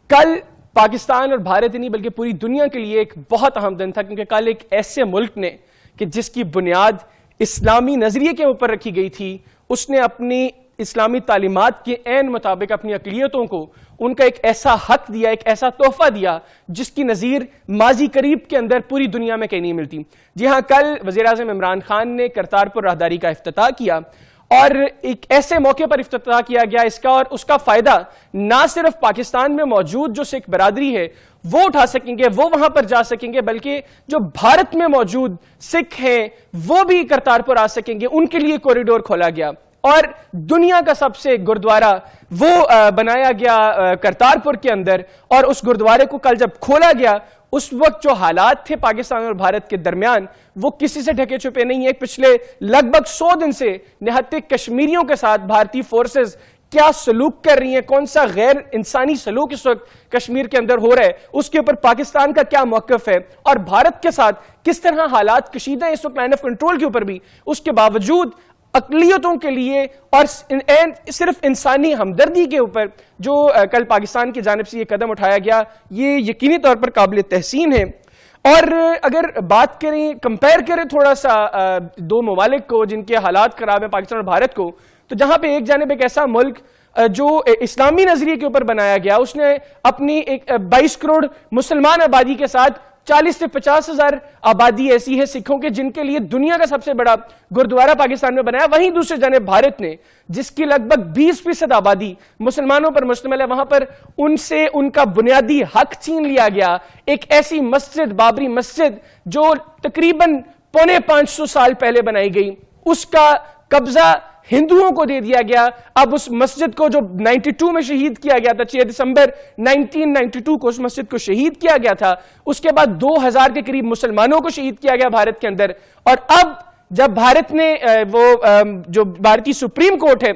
کل پاکستان اور بھارت نہیں بلکہ پوری دنیا کے لیے ایک بہت اہم دن تھا، کیونکہ کل ایک ایسے ملک نے کہ جس کی بنیاد اسلامی نظریے کے اوپر رکھی گئی تھی، اس نے اپنی اسلامی تعلیمات کے عین مطابق اپنی اقلیتوں کو ان کا ایک ایسا حق دیا، ایک ایسا تحفہ دیا جس کی نظیر ماضی قریب کے اندر پوری دنیا میں کہیں نہیں ملتی۔ جی ہاں، کل وزیراعظم عمران خان نے کرتارپور راہداری کا افتتاح کیا، اور ایک ایسے موقع پر افتتاح کیا گیا اس کا، اور اس کا فائدہ نہ صرف پاکستان میں موجود جو سکھ برادری ہے وہ اٹھا سکیں گے، وہ وہاں پر جا سکیں گے، بلکہ جو بھارت میں موجود سکھ ہیں وہ بھی کرتارپور آ سکیں گے۔ ان کے لیے کوریڈور کھولا گیا، اور دنیا کا سب سے گردوارہ وہ بنایا گیا کرتارپور کے اندر، اور اس گردوارے کو کل جب کھولا گیا، اس وقت جو حالات تھے پاکستان اور بھارت کے درمیان وہ کسی سے ڈھکے چھپے نہیں ہیں۔ پچھلے لگ بھگ 100 دن سے نہتے کشمیریوں کے ساتھ بھارتی فورسز کیا سلوک کر رہی ہیں، کون سا غیر انسانی سلوک اس وقت کشمیر کے اندر ہو رہا ہے، اس کے اوپر پاکستان کا کیا موقف ہے، اور بھارت کے ساتھ کس طرح حالات کشیدہ ہیں اس وقت لائن آف کنٹرول کے اوپر بھی، اس کے باوجود اقلیتوں کے لیے اور صرف انسانی ہمدردی کے اوپر جو کل پاکستان کی جانب سے یہ قدم اٹھایا گیا، یہ یقینی طور پر قابل تحسین ہے۔ اور اگر بات کریں، کمپیئر کریں تھوڑا سا دو ممالک کو جن کے حالات خراب ہیں، پاکستان اور بھارت کو، تو جہاں پہ ایک جانب ایک ایسا ملک جو اسلامی نظریے کے اوپر بنایا گیا، اس نے اپنی 22 کروڑ مسلمان آبادی کے ساتھ 40 سے 50 ہزار آبادی ایسی ہے سکھوں کے جن کے لیے دنیا کا سب سے بڑا گردوارہ پاکستان میں بنایا۔ وہیں دوسرے جانب بھارت نے، جس کی لگ بھگ 20% آبادی مسلمانوں پر مشتمل ہے، وہاں پر ان سے ان کا بنیادی حق چھین لیا گیا۔ ایک ایسی مسجد، بابری مسجد، جو تقریباً 550 سال پہلے بنائی گئی، اس کا قبضہ ہندوؤں کو دے دیا گیا۔ اب اس مسجد کو جو 92 میں شہید کیا گیا تھا، 6 دسمبر 1992 کو اس مسجد کو شہید کیا گیا تھا، اس کے بعد 2000 کے قریب مسلمانوں کو شہید کیا گیا بھارت کے اندر۔ اور اب جب بھارت نے جو بھارتی سپریم کورٹ ہے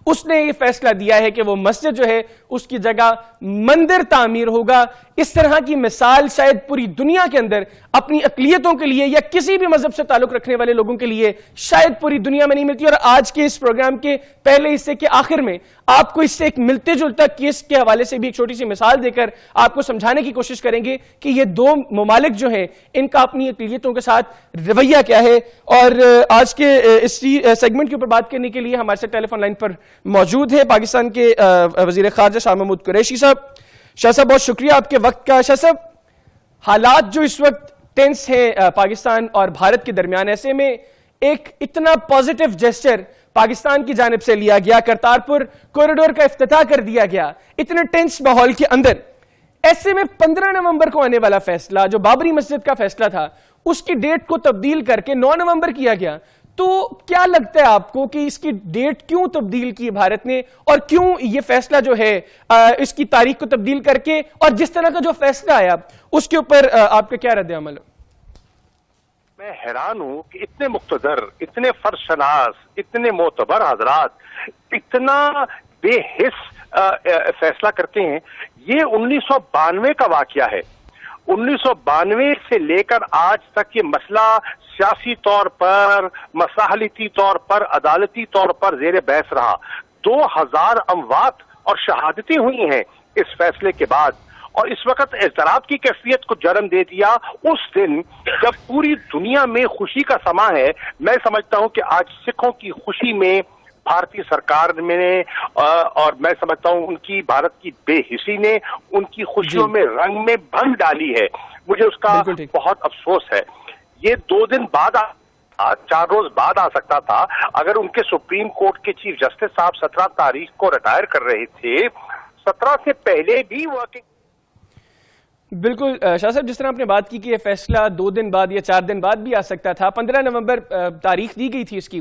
اس نے یہ فیصلہ دیا ہے کہ وہ مسجد جو ہے اس کی جگہ مندر تعمیر ہوگا۔ اس طرح کی مثال شاید پوری دنیا کے اندر اپنی اقلیتوں کے لیے یا کسی بھی مذہب سے تعلق رکھنے والے لوگوں کے لیے شاید پوری دنیا میں نہیں ملتی۔ اور آج کے اس پروگرام کے پہلے حصے کے آخر میں آپ کو اس سے ایک ملتے جلتا کیس کے حوالے سے بھی ایک چھوٹی سی مثال دے کر آپ کو سمجھانے کی کوشش کریں گے کہ یہ دو ممالک جو ہیں ان کا اپنی اقلیتوں کے ساتھ رویہ کیا ہے۔ اور آج کے اس سیگمنٹ کے اوپر بات کرنے کے لیے ہمارے ساتھ ٹیلی فون لائن پر موجود ہے پاکستان کے وزیر خارجہ شاہ محمود قریشی صاحب۔ شاہ صاحب بہت شکریہ آپ کے وقت کا۔ شاہ صاحب، حالات جو اس وقت ٹینس ہیں پاکستان اور بھارت کے درمیان، ایسے میں ایک اتنا پازیٹیو جیسچر پاکستان کی جانب سے لیا گیا، کرتارپور کوریڈور کا افتتاح کر دیا گیا، اتنے ٹینس ماحول کے اندر، ایسے میں 15 نومبر کو آنے والا فیصلہ جو بابری مسجد کا فیصلہ تھا اس کی ڈیٹ کو تبدیل کر کے 9 نومبر کیا گیا، تو کیا لگتا ہے آپ کو کہ اس کی ڈیٹ کیوں تبدیل کی بھارت نے، اور کیوں یہ فیصلہ جو ہے اس کی تاریخ کو تبدیل کر کے، اور جس طرح کا جو فیصلہ آیا اس کے اوپر آپ کا کیا رد عمل ہے؟ میں حیران ہوں کہ اتنے مقتدر، اتنے فرشناس، اتنے معتبر حضرات اتنا بے حس فیصلہ کرتے ہیں۔ یہ 1992 کا واقعہ ہے۔ 1992 سے لے کر آج تک یہ مسئلہ سیاسی طور پر، مصالحتی طور پر، عدالتی طور پر زیر بحث رہا۔ 2000 اموات اور شہادتیں ہوئی ہیں اس فیصلے کے بعد، اور اس وقت اضطراب کی کیفیت کو جنم دے دیا اس دن جب پوری دنیا میں خوشی کا سما ہے۔ میں سمجھتا ہوں کہ آج سکھوں کی خوشی میں بھارتی سرکار میں اور میں سمجھتا ہوں ان کی بھارت کی بے حسی نے ان کی خوشیوں میں رنگ میں بھنگ ڈالی ہے۔ مجھے اس کا بہت افسوس ہے۔ یہ 2 دن بعد 4 روز بعد آ سکتا تھا اگر ان کے سپریم کورٹ کے چیف جسٹس صاحب 17 تاریخ کو ریٹائر کر رہے تھے۔ 17 سے پہلے بھی ورکنگ۔ بالکل شاہ صاحب، جس طرح آپ نے بات کی کہ یہ فیصلہ 2 دن بعد یا 4 دن بعد بھی آ سکتا تھا، 15 نومبر تاریخ دی گئی تھی اس کی،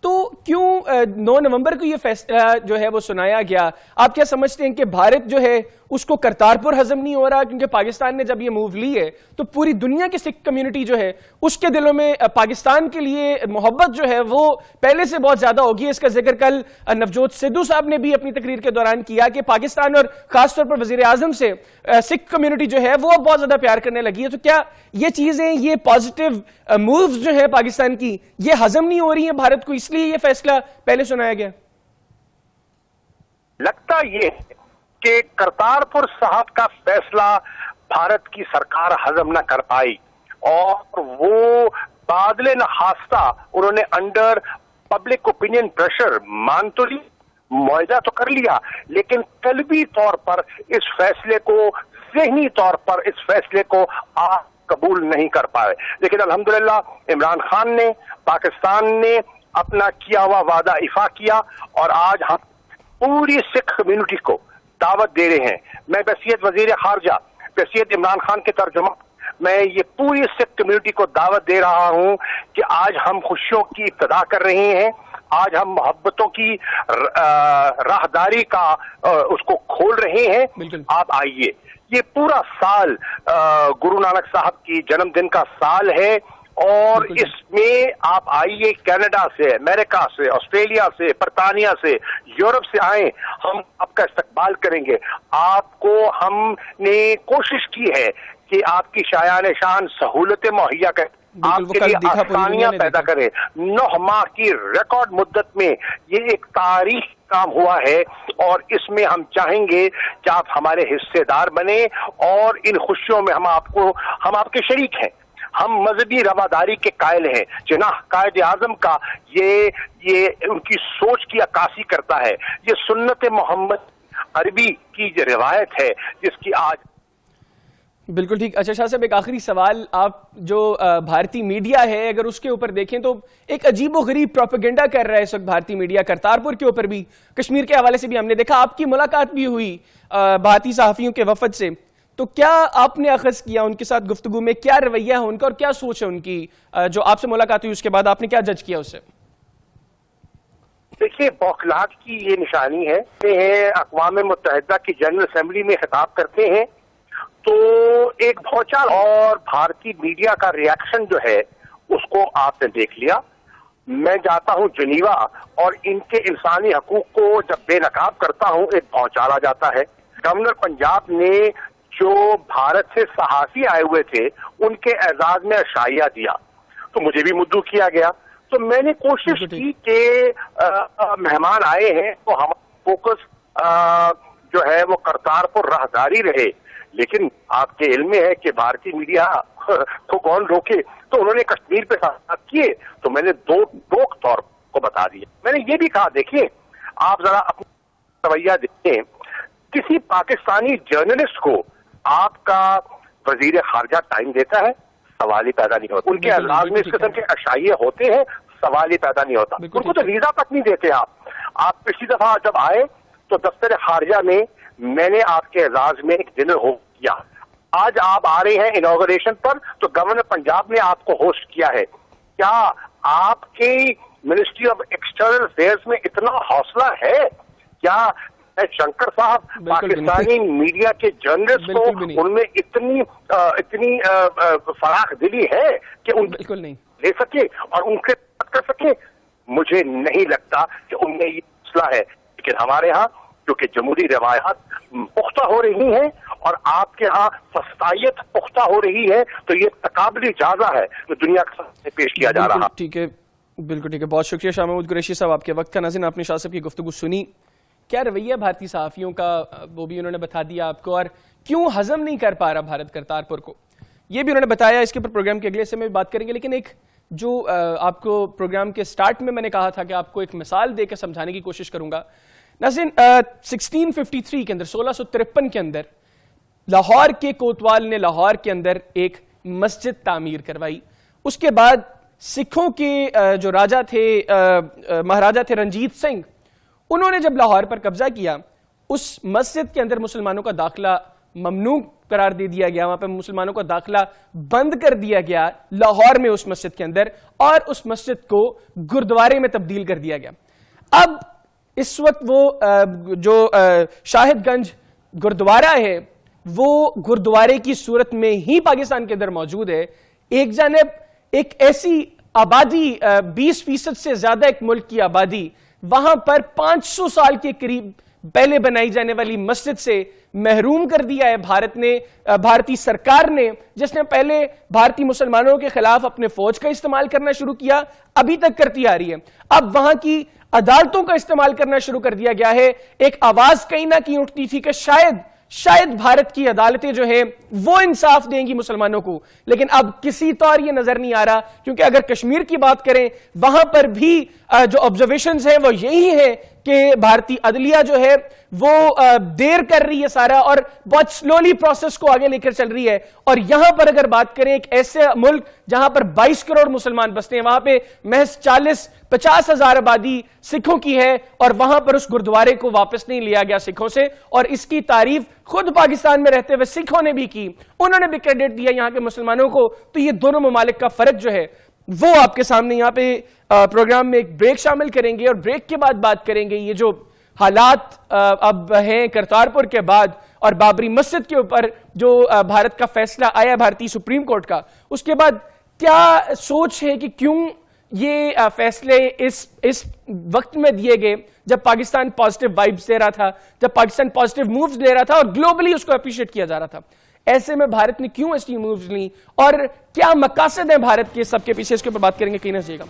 تو کیوں 9 نومبر کو یہ فیصلہ جو ہے وہ سنایا گیا؟ آپ کیا سمجھتے ہیں کہ بھارت جو ہے اس کو کرتارپور ہضم نہیں ہو رہا؟ کیونکہ پاکستان نے جب یہ موو لی ہے تو پوری دنیا کی سکھ کمیونٹی جو ہے اس کے دلوں میں پاکستان کے لیے محبت جو ہے وہ پہلے سے بہت زیادہ ہوگی۔ اس کا ذکر کل نوجوت سدھو صاحب نے بھی اپنی تقریر کے دوران کیا کہ پاکستان اور خاص طور پر وزیر اعظم سے سکھ کمیونٹی جو ہے وہ بہت زیادہ پیار کرنے لگی ہے۔ تو کیا یہ چیزیں، یہ پازیٹیو مووز جو ہے پاکستان کی، یہ ہضم نہیں ہو رہی ہیں بھارت کو، اس لیے یہ فیصلہ پہلے سنایا گیا؟ لگتا یہ ہے کہ کرتارپور صاحب کا فیصلہ بھارت کی سرکار ہضم نہ کر پائی اور وہ بادل نخواستہ انہوں نے انڈر پبلک اوپینین پریشر مان تو لی، معاہدہ تو کر لیا، لیکن قلبی طور پر اس فیصلے کو، ذہنی طور پر اس فیصلے کو آپ قبول نہیں کر پائے. لیکن الحمدللہ عمران خان نے، پاکستان نے اپنا کیا ہوا وعدہ ایفا کیا اور آج ہم پوری سکھ کمیونٹی کو دعوت دے رہے ہیں. میں بحیثیت وزیر خارجہ، بحیثیت عمران خان کے ترجمہ، میں یہ پوری سکھ کمیونٹی کو دعوت دے رہا ہوں کہ آج ہم خوشیوں کی ابتدا کر رہے ہیں، آج ہم محبتوں کی راہداری کا اس کو کھول رہے ہیں. آپ آئیے، یہ پورا سال گرو نانک صاحب کی جنم دن کا سال ہے اور اس میں آپ آئیے، کینیڈا سے، امریکہ سے، آسٹریلیا سے، برطانیہ سے، یورپ سے آئیں، ہم آپ کا استقبال کریں گے. آپ کو ہم نے کوشش کی ہے کہ آپ کی شایان شان سہولتیں مہیا کریں، آپ کے لیے آسانیاں پیدا کریں. 9 ماہ کی ریکارڈ مدت میں یہ ایک تاریخ کام ہوا ہے اور اس میں ہم چاہیں گے کہ آپ ہمارے حصے دار بنیں اور ان خوشیوں میں ہم آپ کے شریک ہیں. ہم مذہبی رواداری کے قائل ہیں. جناح قائد اعظم کا یہ ان کی سوچ کی عکاسی کرتا ہے. یہ سنت محمد عربی کی جو روایت ہے جس کی آج. بالکل ٹھیک. اچھا شاہ صاحب، ایک آخری سوال. آپ جو بھارتی میڈیا ہے اگر اس کے اوپر دیکھیں تو ایک عجیب و غریب پروپیگنڈا کر رہا ہے اس وقت بھارتی میڈیا. کرتارپور کے اوپر بھی، کشمیر کے حوالے سے بھی ہم نے دیکھا. آپ کی ملاقات بھی ہوئی بھارتی صحافیوں کے وفد سے، تو کیا آپ نے اخذ کیا ان کے ساتھ گفتگو میں؟ کیا رویہ ہے ان کا اور کیا سوچ ہے ان کی؟ جو آپ سے ملاقات ہوئی اس کے بعد آپ نے کیا جج کیا اسے؟ دیکھیے، بوکھلاہٹ کی یہ نشانی ہے. اقوام متحدہ کی جنرل اسمبلی میں خطاب کرتے ہیں تو ایک بھونچال اور بھارتی میڈیا کا ریاکشن جو ہے اس کو آپ نے دیکھ لیا. میں جاتا ہوں جنیوا اور ان کے انسانی حقوق کو جب بے نقاب کرتا ہوں ایک بھونچال آ جاتا ہے. گورنر پنجاب نے جو بھارت سے صحافی آئے ہوئے تھے ان کے اعزاز میں عشائیہ دیا تو مجھے بھی مدعو کیا گیا. تو میں نے کوشش کی کہ مہمان آئے ہیں تو ہمارا فوکس جو ہے وہ کرتارپور راہداری رہے. لیکن آپ کے علم میں ہے کہ بھارتی میڈیا کو کون روکے، تو انہوں نے کشمیر پہ سوالات کیے تو میں نے دو طور کو بتا دیا. میں نے یہ بھی کہا دیکھیے آپ ذرا اپنا رویہ دیکھیں، کسی پاکستانی جرنلسٹ کو آپ کا وزیر خارجہ ٹائم دیتا ہے؟ سوال ہی پیدا نہیں ہوتا. ان کے اعزاز میں اس قسم کے عشائیے ہوتے ہیں، سوال ہی پیدا نہیں ہوتا. ان کو تو ویزا تک نہیں دیتے. آپ پچھلی دفعہ جب آئے تو دفتر خارجہ میں نے آپ کے اعزاز میں ایک ڈنر ہوسٹ کیا. آج آپ آ رہے ہیں انوگریشن پر تو گورنر پنجاب نے آپ کو ہوسٹ کیا ہے. کیا آپ کی منسٹری آف ایکسٹرنل افیئرز میں اتنا حوصلہ ہے؟ کیا شنکر صاحب پاکستانی میڈیا کے جرنلسٹ کو ان میں اتنی فراخ دلی ہے کہ ان بالکل نہیں لے سکے اور ان سے بات کر سکے؟ مجھے نہیں لگتا کہ ان میں یہ مسئلہ ہے. لیکن ہمارے ہاں کیونکہ جمہوری روایات پختہ ہو رہی ہیں اور آپ کے ہاں فسطائیت پختہ ہو رہی ہے تو یہ تقابلی جازہ ہے جو دنیا کے سامنے پیش کیا جا رہا. ٹھیک ہے، بالکل ٹھیک ہے. بہت شکریہ شاہ محمود قریشی صاحب آپ کے وقت کا. ناظرین، آپ نے شاہ صاحب کی گفتگو سنی. کیا رویہ بھارتی صحافیوں کا وہ بھی انہوں نے بتا دیا آپ کو، اور کیوں ہضم نہیں کر پا رہا بھارت کرتارپور کو یہ بھی انہوں نے بتایا. اس کے اوپر پروگرام کے اگلے حصے میں بھی بات کریں گے. لیکن ایک جو آپ کو پروگرام کے سٹارٹ میں نے کہا تھا کہ آپ کو ایک مثال دے کے سمجھانے کی کوشش کروں گا. ناظرین، 1653 کے اندر 1653 کے اندر لاہور کے کوتوال نے لاہور کے اندر ایک مسجد تعمیر کروائی. اس کے بعد سکھوں کے جو راجہ تھے مہاراجہ تھے رنجیت سنگھ، انہوں نے جب لاہور پر قبضہ کیا اس مسجد کے اندر مسلمانوں کا داخلہ ممنوع قرار دے دیا گیا. وہاں پہ مسلمانوں کا داخلہ بند کر دیا گیا لاہور میں اس مسجد کے اندر، اور اس مسجد کو گردوارے میں تبدیل کر دیا گیا. اب اس وقت وہ جو شاہد گنج گردوارہ ہے وہ گردوارے کی صورت میں ہی پاکستان کے اندر موجود ہے. ایک جانب ایک ایسی آبادی 20% سے زیادہ ایک ملک کی آبادی، وہاں پر 500 سال کے قریب پہلے بنائی جانے والی مسجد سے محروم کر دیا ہے بھارت نے، بھارتی سرکار نے، جس نے پہلے بھارتی مسلمانوں کے خلاف اپنے فوج کا استعمال کرنا شروع کیا، ابھی تک کرتی آ رہی ہے. اب وہاں کی عدالتوں کا استعمال کرنا شروع کر دیا گیا ہے. ایک آواز کہیں نہ کہیں اٹھتی تھی کہ شاید بھارت کی عدالتیں جو ہیں وہ انصاف دیں گی مسلمانوں کو, لیکن اب کسی طور یہ نظر نہیں آ رہا, کیونکہ اگر کشمیر کی بات کریں وہاں پر بھی جو آبزرویشنز ہیں وہ یہی ہے کہ بھارتی عدلیہ جو ہے وہ دیر کر رہی ہے سارا, اور بہت سلولی پروسیس کو آگے لے کر چل رہی ہے. اور یہاں پر اگر بات کریں ایک ایسے ملک جہاں پر 22 کروڑ مسلمان بستے ہیں, وہاں پہ محض 40-50 ہزار آبادی سکھوں کی ہے, اور وہاں پر اس گردوارے کو واپس نہیں لیا گیا سکھوں سے, اور اس کی تعریف خود پاکستان میں رہتے ہوئے سکھوں نے بھی کی, انہوں نے بھی کریڈٹ دیا یہاں کے مسلمانوں کو. تو یہ دونوں ممالک کا فرق جو ہے وہ آپ کے سامنے یہاں پہ پروگرام میں ایک بریک شامل کریں گے, اور بریک کے بعد بات کریں گے یہ جو حالات اب ہیں کرتارپور کے بعد اور بابری مسجد کے اوپر جو بھارت کا فیصلہ آیا بھارتی سپریم کورٹ کا, اس کے بعد کیا سوچ ہے کہ کیوں یہ فیصلے اس وقت میں دیے گئے جب پاکستان پازیٹیو وائبز دے رہا تھا, جب پاکستان پازیٹیو مووز لے رہا تھا اور گلوبلی اس کو اپریشیٹ کیا جا رہا تھا. ایسے میں بھارت نے کیوں ایسی مووز لی اور کیا مقاصد ہیں بھارت کے سب کے پیچھے, اس کے اوپر بات کریں گے. کہیں نہ جائے گا.